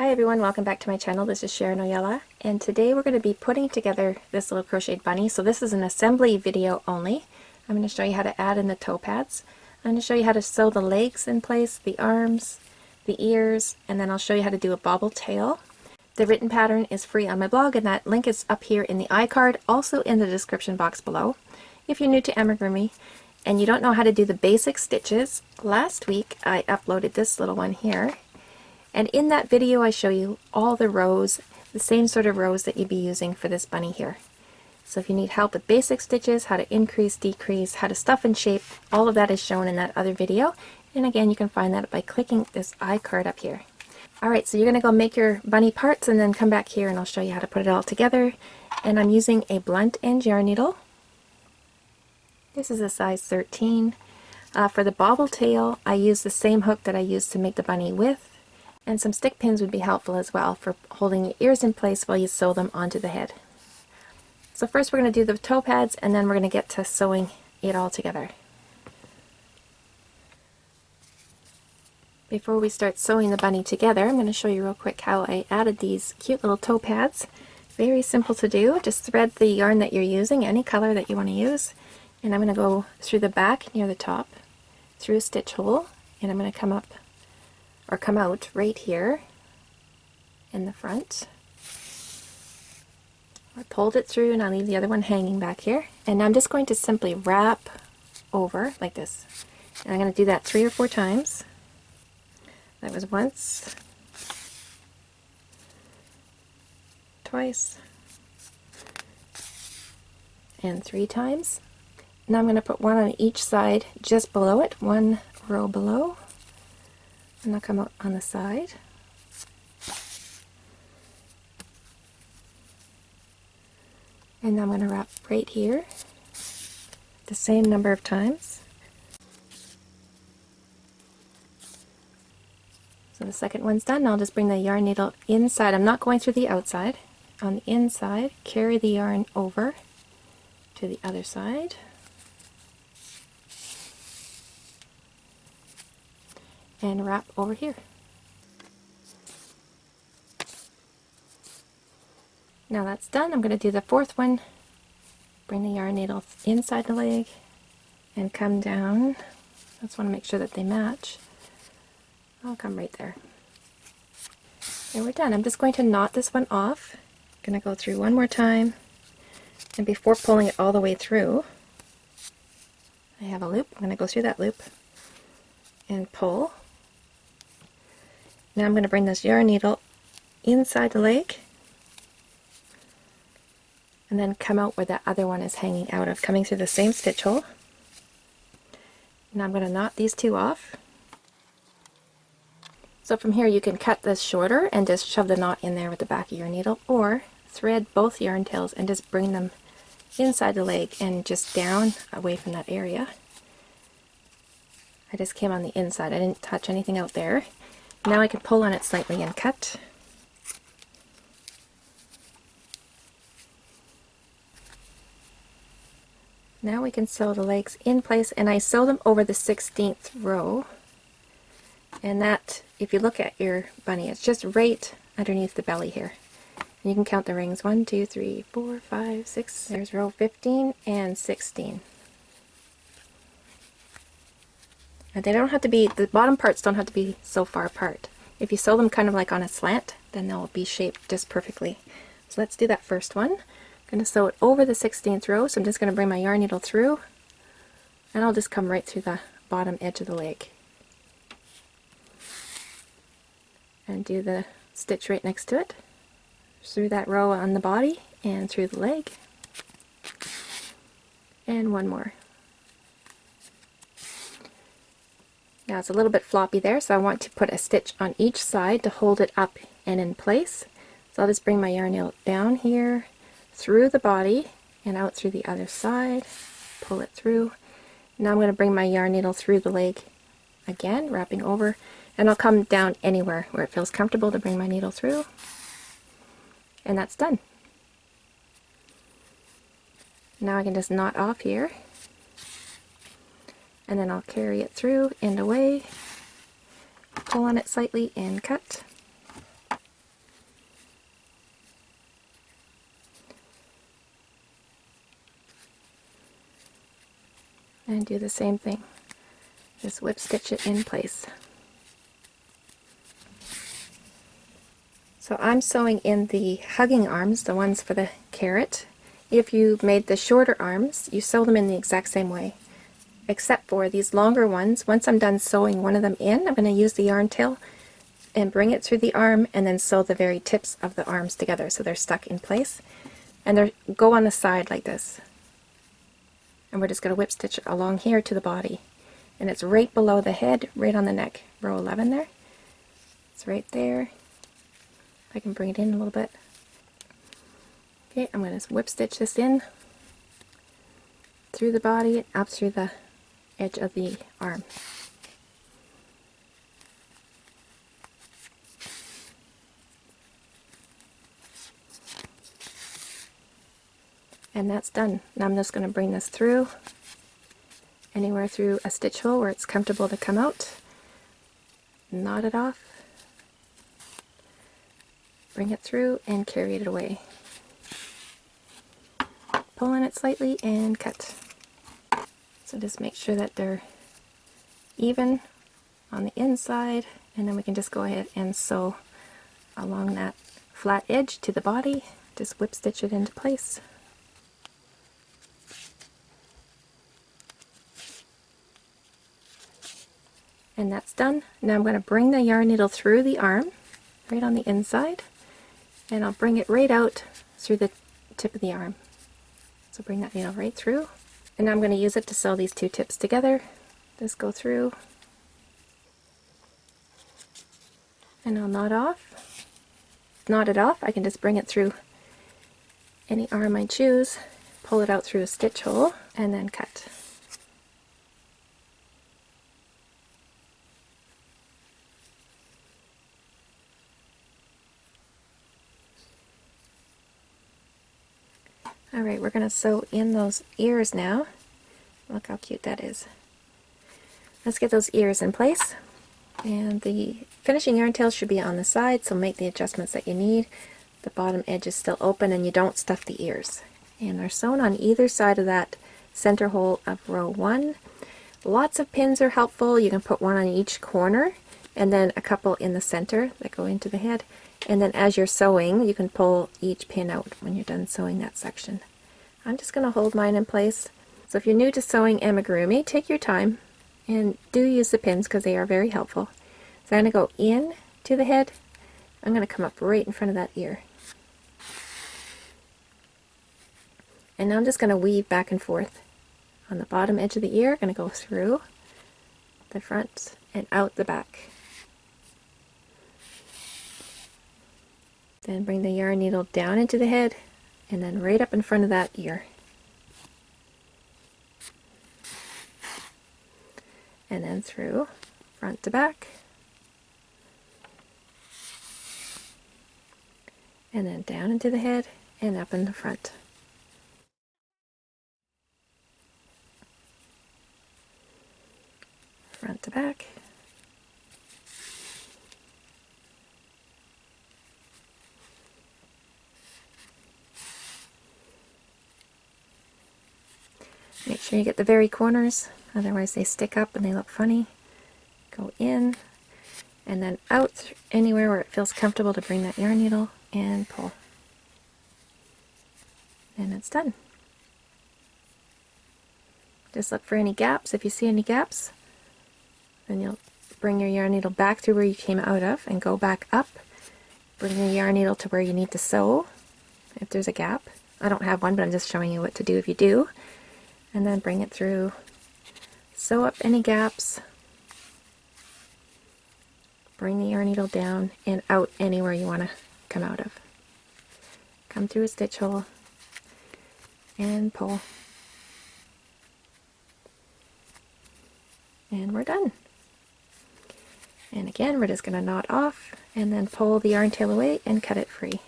Hi everyone, welcome back to my channel. This is Sharon Oyella, and today we're going to be putting together this little crocheted bunny. So this is an assembly video only. I'm going to show you how to add in the toe pads. I'm going to show you how to sew the legs in place, the arms, the ears, and then I'll show you how to do a bobble tail. The written pattern is free on my blog, and that link is up here in the iCard, also in the description box below. If you're new to amigurumi and you don't know how to do the basic stitches, last week I uploaded this little one here. And in that video I show you all the rows, the same sort of rows that you'd be using for this bunny here. So if you need help with basic stitches, how to increase, decrease, how to stuff and shape, all of that is shown in that other video. And again, you can find that by clicking this iCard up here. Alright, so you're going to go make your bunny parts and then come back here and I'll show you how to put it all together. And I'm using a blunt end yarn needle. This is a size 13. For the bobble tail, I use the same hook that I used to make the bunny with. And some stick pins would be helpful as well for holding your ears in place while you sew them onto the head. So first we're going to do the toe pads and then we're going to get to sewing it all together. Before we start sewing the bunny together, I'm going to show you real quick how I added these cute little toe pads. Very simple to do. Just thread the yarn that you're using, any color that you want to use, and I'm going to go through the back near the top, through a stitch hole, and I'm going to come up or come out right here in the front. I pulled it through and I leave the other one hanging back here. And I'm just going to simply wrap over like this. And I'm going to do that 3 or 4 times. That was once, twice, and 3 times. Now I'm going to put one on each side just below it, one row below. And I'll come out on the side. And I'm going to wrap right here the same number of times. So the second one's done. I'll just bring the yarn needle inside. I'm not going through the outside. On the inside, carry the yarn over to the other side. And wrap over here. Now that's done. I'm going to do the fourth one. Bring the yarn needle inside the leg and come down. I just want to make sure that they match. I'll come right there. And we're done. I'm just going to knot this one off. I'm going to go through one more time. And before pulling it all the way through, I have a loop. I'm going to go through that loop and pull. Now I'm going to bring this yarn needle inside the leg and then come out where that other one is hanging out of, coming through the same stitch hole. Now I'm going to knot these two off. So from here you can cut this shorter and just shove the knot in there with the back of your needle, or thread both yarn tails and just bring them inside the leg and just down away from that area. I just came on the inside, I didn't touch anything out there. Now I can pull on it slightly and cut. Now we can sew the legs in place, and I sew them over the 16th row. And that, if you look at your bunny, it's just right underneath the belly here. And you can count the rings. 1, 2, 3, 4, 5, 6. There's row 15 and 16. And they don't have to be, the bottom parts don't have to be so far apart. If you sew them kind of like on a slant, then they'll be shaped just perfectly. So let's do that first one. I'm going to sew it over the 16th row, so I'm just going to bring my yarn needle through, and I'll just come right through the bottom edge of the leg. And do the stitch right next to it, through that row on the body, and through the leg. And one more. Now it's a little bit floppy there, so I want to put a stitch on each side to hold it up and in place. So I'll just bring my yarn needle down here, through the body, and out through the other side, pull it through. Now I'm going to bring my yarn needle through the leg again, wrapping over, and I'll come down anywhere where it feels comfortable to bring my needle through. And that's done. Now I can just knot off here. And then I'll carry it through and away, pull on it slightly and cut. And do the same thing. Just whip stitch it in place. So I'm sewing in the hugging arms, the ones for the carrot. If you made the shorter arms, you sew them in the exact same way. Except for these longer ones, once I'm done sewing one of them in, I'm going to use the yarn tail and bring it through the arm and then sew the very tips of the arms together so they're stuck in place. And they go on the side like this. And we're just going to whip stitch along here to the body. And it's right below the head, right on the neck. Row 11 there. It's right there. I can bring it in a little bit. Okay, I'm going to whip stitch this in through the body, up through the edge of the arm. And that's done. Now I'm just going to bring this through, anywhere through a stitch hole where it's comfortable to come out. Knot it off, bring it through, and carry it away. Pull on it slightly and cut. So just make sure that they're even on the inside, and then we can just go ahead and sew along that flat edge to the body. Just whip stitch it into place. And that's done. Now I'm going to bring the yarn needle through the arm, right on the inside, and I'll bring it right out through the tip of the arm. So bring that needle right through, and now I'm going to use it to sew these two tips together. Just go through, and I'll knot off. Knot it off, I can just bring it through any arm I choose, pull it out through a stitch hole, and then cut. Alright, we're going to sew in those ears now. Look how cute that is. Let's get those ears in place. And the finishing yarn tail should be on the side, so make the adjustments that you need. The bottom edge is still open and you don't stuff the ears. And they're sewn on either side of that center hole of row 1. Lots of pins are helpful. You can put one on each corner and then a couple in the center that go into the head. And then as you're sewing, you can pull each pin out when you're done sewing that section. I'm just going to hold mine in place. So if you're new to sewing amigurumi, take your time and do use the pins because they are very helpful. So I'm going to go in to the head. I'm going to come up right in front of that ear. And now I'm just going to weave back and forth. On the bottom edge of the ear, I'm going to go through the front and out the back. Then bring the yarn needle down into the head and then right up in front of that ear. And then through front to back. And then down into the head and up in the front. Front to back. Make sure you get the very corners, otherwise they stick up and they look funny. Go in and then out anywhere where it feels comfortable to bring that yarn needle and pull. And it's done. Just look for any gaps. If you see any gaps, then you'll bring your yarn needle back through where you came out of and go back up. Bring your yarn needle to where you need to sew if there's a gap. I don't have one, but I'm just showing you what to do if you do. And then bring it through, sew up any gaps, bring the yarn needle down and out anywhere you want to come out of. Come through a stitch hole and pull. And we're done. And again, we're just going to knot off and then pull the yarn tail away and cut it free.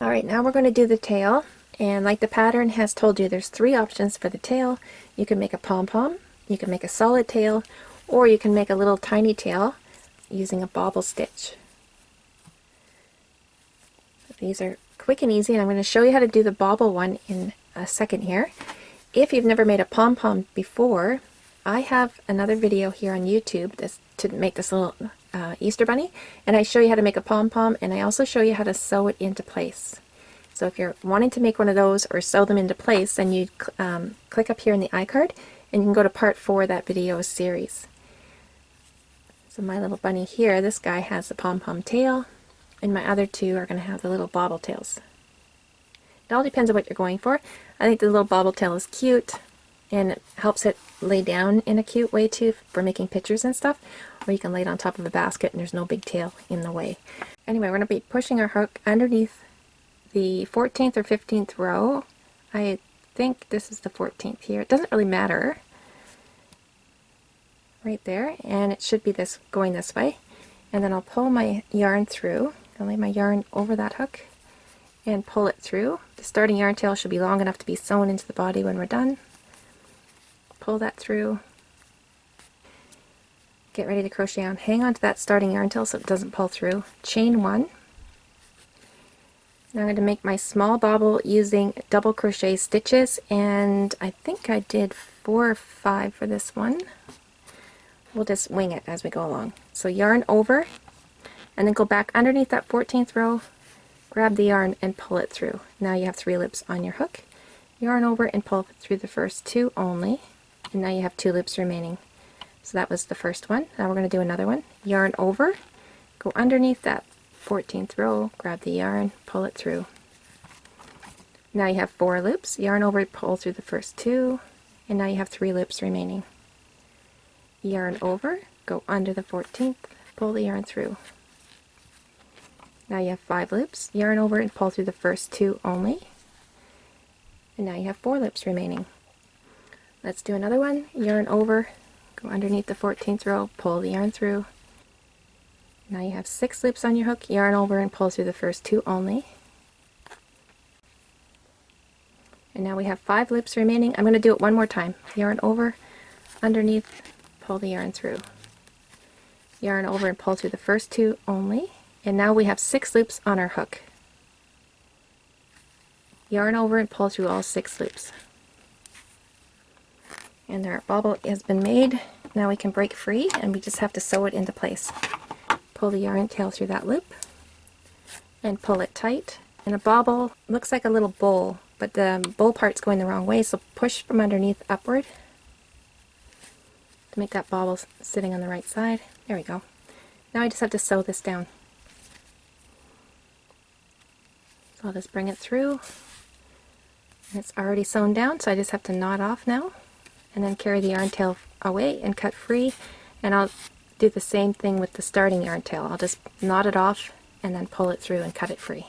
Alright, now we're going to do the tail. And like the pattern has told you, there's 3 options for the tail. You can make a pom-pom, you can make a solid tail, or you can make a little tiny tail using a bobble stitch. These are quick and easy, and I'm going to show you how to do the bobble one in a second here. if you've never made a pom-pom before, I have another video here on YouTube to make this little Easter bunny, and I show you how to make a pom-pom, and I also show you how to sew it into place. So if you're wanting to make one of those or sew them into place, then you click up here in the iCard, and you can go to part 4 of that video series. So my little bunny here, this guy has the pom-pom tail, and my other two are going to have the little bobble tails. It all depends on what you're going for. I think the little bobble tail is cute, and it helps it lay down in a cute way too for making pictures and stuff. Or you can lay it on top of a basket and there's no big tail in the way. Anyway, we're going to be pushing our hook underneath the 14th or 15th row. I think this is the 14th here. It doesn't really matter. Right there, and it should be this going this way. And then I'll pull my yarn through. I'll lay my yarn over that hook and pull it through. The starting yarn tail should be long enough to be sewn into the body when we're done. Pull that through. Get ready to crochet on. Hang on to that starting yarn tail so it doesn't pull through. Chain 1. Now I'm going to make my small bobble using double crochet stitches, and I think I did 4 or 5 for this one. We'll just wing it as we go along. So yarn over, and then go back underneath that 14th row, grab the yarn and pull it through. Now you have 3 loops on your hook. Yarn over and pull through the first 2 only, and now you have 2 loops remaining. So that was the first one. Now we're going to do another one. Yarn over, go underneath that 14th row, grab the yarn, pull it through. Now you have 4 loops. Yarn over, pull through the first 2, and now you have 3 loops remaining. Yarn over, go under the 14th, pull the yarn through. Now you have 5 loops. Yarn over and pull through the first 2 only. And now you have 4 loops remaining. Let's do another one. Yarn over, go underneath the 14th row, pull the yarn through. Now you have 6 loops on your hook. Yarn over and pull through the first 2 only. And now we have 5 loops remaining. I'm going to do it one more time. Yarn over, underneath, pull the yarn through. Yarn over and pull through the first 2 only. And now we have 6 loops on our hook. Yarn over and pull through all 6 loops. And our bobble has been made. Now we can break free, and we just have to sew it into place. Pull the yarn tail through that loop and pull it tight. And a bobble looks like a little bowl, but the bowl part's going the wrong way, so push from underneath upward to make that bobble sitting on the right side. There we go. Now I just have to sew this down. So I'll just bring it through. And it's already sewn down, so I just have to knot off now. And then carry the yarn tail away and cut free. And I'll do the same thing with the starting yarn tail. I'll just knot it off and then pull it through and cut it free.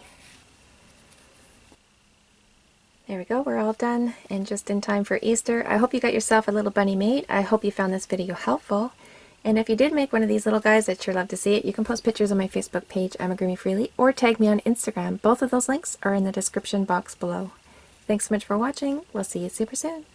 There we go, we're all done and just in time for Easter. I hope you got yourself a little bunny made. I hope you found this video helpful. And if you did make one of these little guys, I'd sure love to see it. You can post pictures on my Facebook page, Amigurumi Freely, or tag me on Instagram. Both of those links are in the description box below. Thanks so much for watching. We'll see you super soon.